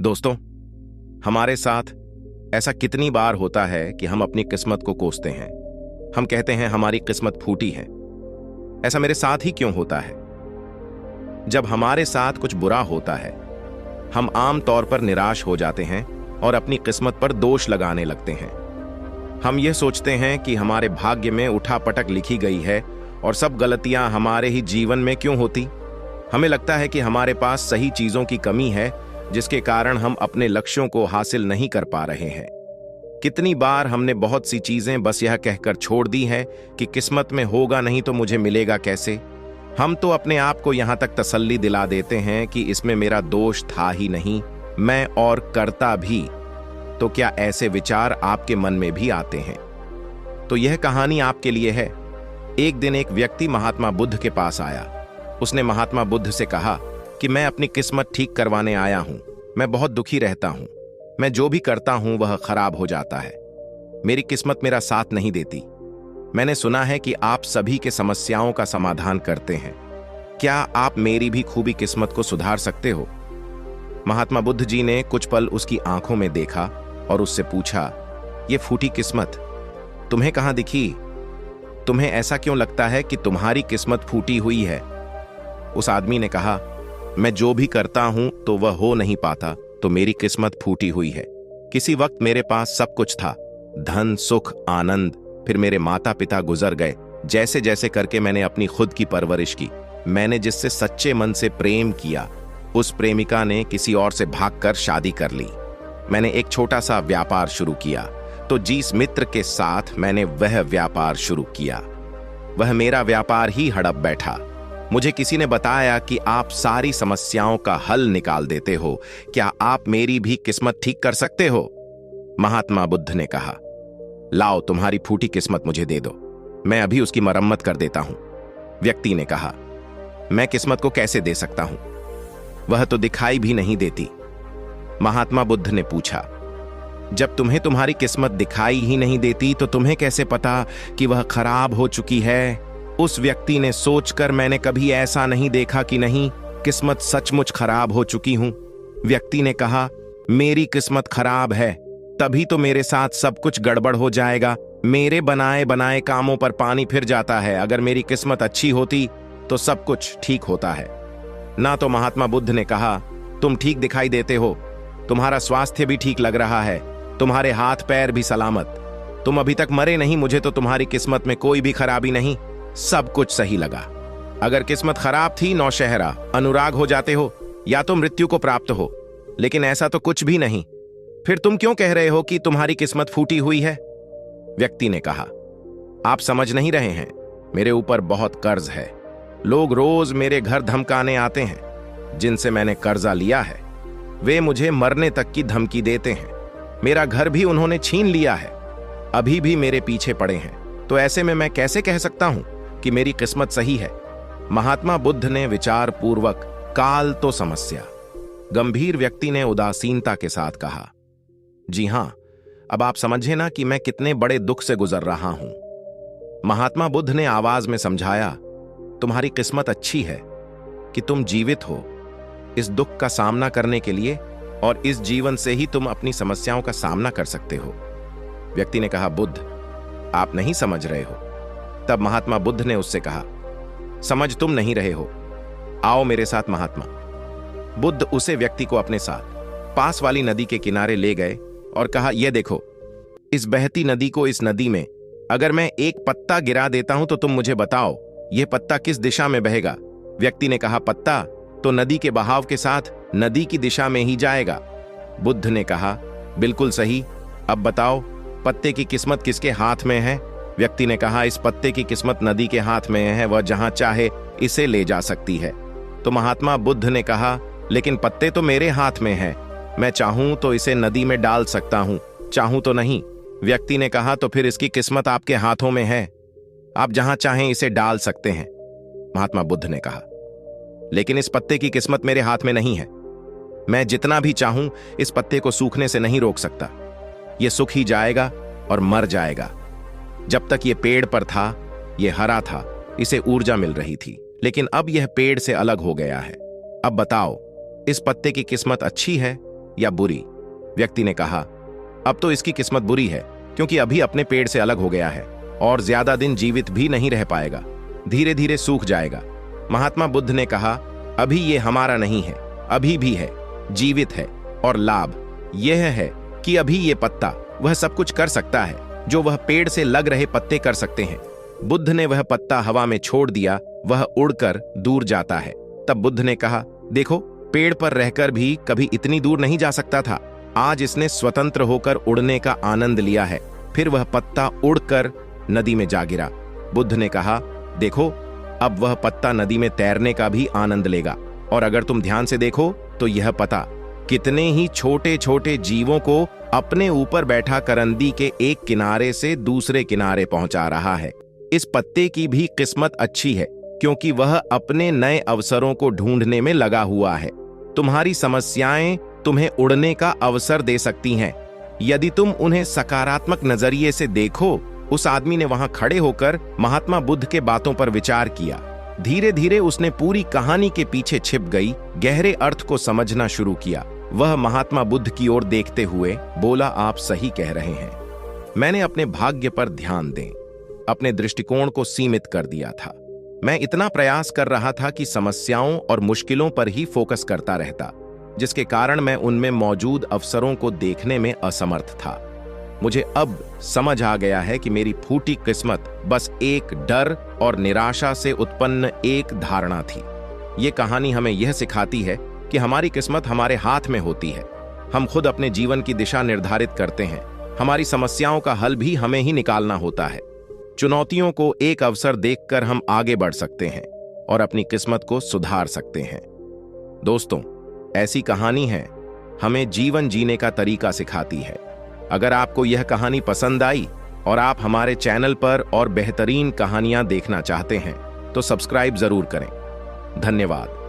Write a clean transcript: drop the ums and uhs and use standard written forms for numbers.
दोस्तों, हमारे साथ ऐसा कितनी बार होता है कि हम अपनी किस्मत को कोसते हैं। हम कहते हैं हमारी किस्मत फूटी है। ऐसा मेरे साथ ही क्यों होता है? जब हमारे साथ कुछ बुरा होता है, हम आम तौर पर निराश हो जाते हैं और अपनी किस्मत पर दोष लगाने लगते हैं। हम यह सोचते हैं कि हमारे भाग्य में उठापटक लिखी गई है और सब गलतियां हमारे ही जीवन में क्यों होती। हमें लगता है कि हमारे पास सही चीजों की कमी है, जिसके कारण हम अपने लक्ष्यों को हासिल नहीं कर पा रहे हैं। कितनी बार हमने बहुत सी चीजें बस यह कहकर छोड़ दी है कि किस्मत में होगा नहीं तो मुझे मिलेगा कैसे। हम तो अपने आप को यहां तक तसल्ली दिला देते हैं कि इसमें मेरा दोष था ही नहीं, मैं और करता भी। तो क्या ऐसे विचार आपके मन में भी आते हैं? तो यह कहानी आपके लिए है। एक दिन एक व्यक्ति महात्मा बुद्ध के पास आया। उसने महात्मा बुद्ध से कहा कि मैं अपनी किस्मत ठीक करवाने आया हूं। मैं बहुत दुखी रहता हूं। मैं जो भी करता हूं वह खराब हो जाता है। मेरी किस्मत मेरा साथ नहीं देती। मैंने सुना है कि आप सभी के समस्याओं का समाधान करते हैं। क्या आप मेरी भी खूबी किस्मत को सुधार सकते हो? महात्मा बुद्ध जी ने कुछ पल उसकी आंखों में देखा और उससे पूछा, ये फूटी किस्मत तुम्हें कहां दिखी? तुम्हें ऐसा क्यों लगता है कि तुम्हारी किस्मत फूटी हुई है? उस आदमी ने कहा, मैं जो भी करता हूं तो वह हो नहीं पाता, तो मेरी किस्मत फूटी हुई है। किसी वक्त मेरे पास सब कुछ था, धन, सुख, आनंद। फिर मेरे माता पिता गुजर गए। जैसे जैसे करके मैंने अपनी खुद की परवरिश की। मैंने जिससे सच्चे मन से प्रेम किया, उस प्रेमिका ने किसी और से भागकर शादी कर ली। मैंने एक छोटा सा व्यापार शुरू किया, तो जिस मित्र के साथ मैंने वह व्यापार शुरू किया, वह मेरा व्यापार ही हड़प बैठा। मुझे किसी ने बताया कि आप सारी समस्याओं का हल निकाल देते हो। क्या आप मेरी भी किस्मत ठीक कर सकते हो? महात्मा बुद्ध ने कहा, लाओ तुम्हारी फूटी किस्मत मुझे दे दो, मैं अभी उसकी मरम्मत कर देता हूं। व्यक्ति ने कहा, मैं किस्मत को कैसे दे सकता हूं? वह तो दिखाई भी नहीं देती। महात्मा बुद्ध ने पूछा, जब तुम्हें तुम्हारी किस्मत दिखाई ही नहीं देती तो तुम्हें कैसे पता कि वह खराब हो चुकी है? उस व्यक्ति ने सोचकर, मैंने कभी ऐसा नहीं देखा कि नहीं, किस्मत सचमुच खराब हो चुकी हूं। व्यक्ति ने कहा, मेरी किस्मत खराब है, तभी तो मेरे साथ सब कुछ गड़बड़ हो जाएगा। मेरे बनाए बनाए कामों पर पानी फिर जाता है। अगर मेरी किस्मत अच्छी होती तो सब कुछ ठीक होता है ना। तो महात्मा बुद्ध ने कहा, तुम ठीक दिखाई देते हो, तुम्हारा स्वास्थ्य भी ठीक लग रहा है, तुम्हारे हाथ पैर भी सलामत, तुम अभी तक मरे नहीं। मुझे तो तुम्हारी किस्मत में कोई भी खराबी नहीं, सब कुछ सही लगा। अगर किस्मत खराब थी, नौशहरा, अनुराग हो जाते हो या तो मृत्यु को प्राप्त हो, लेकिन ऐसा तो कुछ भी नहीं। फिर तुम क्यों कह रहे हो कि तुम्हारी किस्मत फूटी हुई है? व्यक्ति ने कहा, आप समझ नहीं रहे हैं, मेरे ऊपर बहुत कर्ज है। लोग रोज मेरे घर धमकाने आते हैं। जिनसे मैंने कर्जा लिया है वे मुझे मरने तक की धमकी देते हैं। मेरा घर भी उन्होंने छीन लिया है, अभी भी मेरे पीछे पड़े हैं। तो ऐसे में मैं कैसे कह सकता हूं कि मेरी किस्मत सही है? महात्मा बुद्ध ने विचार पूर्वक, काल तो समस्या। गंभीर व्यक्ति ने उदासीनता के साथ कहा, जी हां, अब आप समझे ना कि मैं कितने बड़े दुख से गुजर रहा हूं। महात्मा बुद्ध ने आवाज में समझाया, तुम्हारी किस्मत अच्छी है कि तुम जीवित हो इस दुख का सामना करने के लिए, और इस जीवन से ही तुम अपनी समस्याओं का सामना कर सकते हो। व्यक्ति ने कहा, बुद्ध, आप नहीं समझ रहे हो। तब महात्मा बुद्ध ने उससे कहा, समझ तुम नहीं रहे हो, आओ मेरे साथ। महात्मा बुद्ध उसे व्यक्ति को अपने साथ पास वाली नदी के किनारे ले गए और कहा, यह देखो, इस बहती नदी को, इस नदी में अगर मैं एक पत्ता गिरा देता हूं तो तुम मुझे बताओ, यह पत्ता किस दिशा में बहेगा? व्यक्ति ने कहा, पत्ता तो नदी के बहाव के साथ नदी की दिशा में ही जाएगा। बुद्ध ने कहा, बिल्कुल सही, अब बताओ पत्ते की किस्मत किसके हाथ में है? व्यक्ति ने कहा, इस पत्ते की किस्मत नदी के हाथ में है, वह जहां चाहे इसे ले जा सकती है। तो महात्मा बुद्ध ने कहा, लेकिन पत्ते तो मेरे हाथ में है, मैं चाहूं तो इसे नदी में डाल सकता हूं, चाहूं तो नहीं। व्यक्ति ने कहा, तो फिर इसकी किस्मत आपके हाथों में है, आप जहां चाहें इसे डाल सकते हैं। महात्मा बुद्ध ने कहा, लेकिन इस पत्ते की किस्मत मेरे हाथ में नहीं है। मैं जितना भी चाहूं इस पत्ते को सूखने से नहीं रोक सकता। यह सूख ही जाएगा और मर जाएगा। जब तक यह पेड़ पर था, यह हरा था, इसे ऊर्जा मिल रही थी, लेकिन अब यह पेड़ से अलग हो गया है। अब बताओ, इस पत्ते की किस्मत अच्छी है या बुरी? व्यक्ति ने कहा, अब तो इसकी किस्मत बुरी है, क्योंकि अभी अपने पेड़ से अलग हो गया है और ज्यादा दिन जीवित भी नहीं रह पाएगा, धीरे धीरे सूख जाएगा। महात्मा बुद्ध ने कहा, अभी ये हमारा नहीं है, अभी भी है, जीवित है, और लाभ यह है कि अभी ये पत्ता वह सब कुछ कर सकता है जो वह पेड़ से लग रहे पत्ते कर सकते हैं। बुद्ध ने वह पत्ता हवा में छोड़ दिया, वह उड़कर दूर जाता है। तब बुद्ध ने कहा, देखो, पेड़ पर रहकर भी कभी इतनी दूर नहीं जा सकता था। आज इसने स्वतंत्र होकर उड़ने का आनंद लिया है। फिर वह पत्ता उड़कर नदी में जा गिरा। बुद्ध ने कहा, देखो, अब वह पत्ता नदी में तैरने का भी आनंद लेगा। और अगर तुम ध्यान से देखो तो यह पता कितने ही छोटे छोटे जीवों को अपने ऊपर बैठा करंदी के एक किनारे से दूसरे किनारे पहुंचा रहा है। इस पत्ते की भी किस्मत अच्छी है, क्योंकि वह अपने नए अवसरों को ढूंढने में लगा हुआ है। तुम्हारी समस्याएं तुम्हें उड़ने का अवसर दे सकती हैं, यदि तुम उन्हें सकारात्मक नजरिए से देखो। उस आदमी ने वहां खड़े होकर महात्मा बुद्ध के बातों पर विचार किया। धीरे धीरे उसने पूरी कहानी के पीछे छिप गई गहरे अर्थ को समझना शुरू किया। वह महात्मा बुद्ध की ओर देखते हुए बोला, आप सही कह रहे हैं। मैंने अपने भाग्य पर ध्यान दें, अपने दृष्टिकोण को सीमित कर दिया था। मैं इतना प्रयास कर रहा था कि समस्याओं और मुश्किलों पर ही फोकस करता रहता, जिसके कारण मैं उनमें मौजूद अवसरों को देखने में असमर्थ था। मुझे अब समझ आ गया है कि मेरी फूटी किस्मत बस एक डर और निराशा से उत्पन्न एक धारणा थी। ये कहानी हमें यह सिखाती है कि हमारी किस्मत हमारे हाथ में होती है। हम खुद अपने जीवन की दिशा निर्धारित करते हैं। हमारी समस्याओं का हल भी हमें ही निकालना होता है। चुनौतियों को एक अवसर देखकर हम आगे बढ़ सकते हैं और अपनी किस्मत को सुधार सकते हैं। दोस्तों, ऐसी कहानी है हमें जीवन जीने का तरीका सिखाती है। अगर आपको यह कहानी पसंद आई और आप हमारे चैनल पर और बेहतरीन कहानियां देखना चाहते हैं तो सब्सक्राइब जरूर करें। धन्यवाद।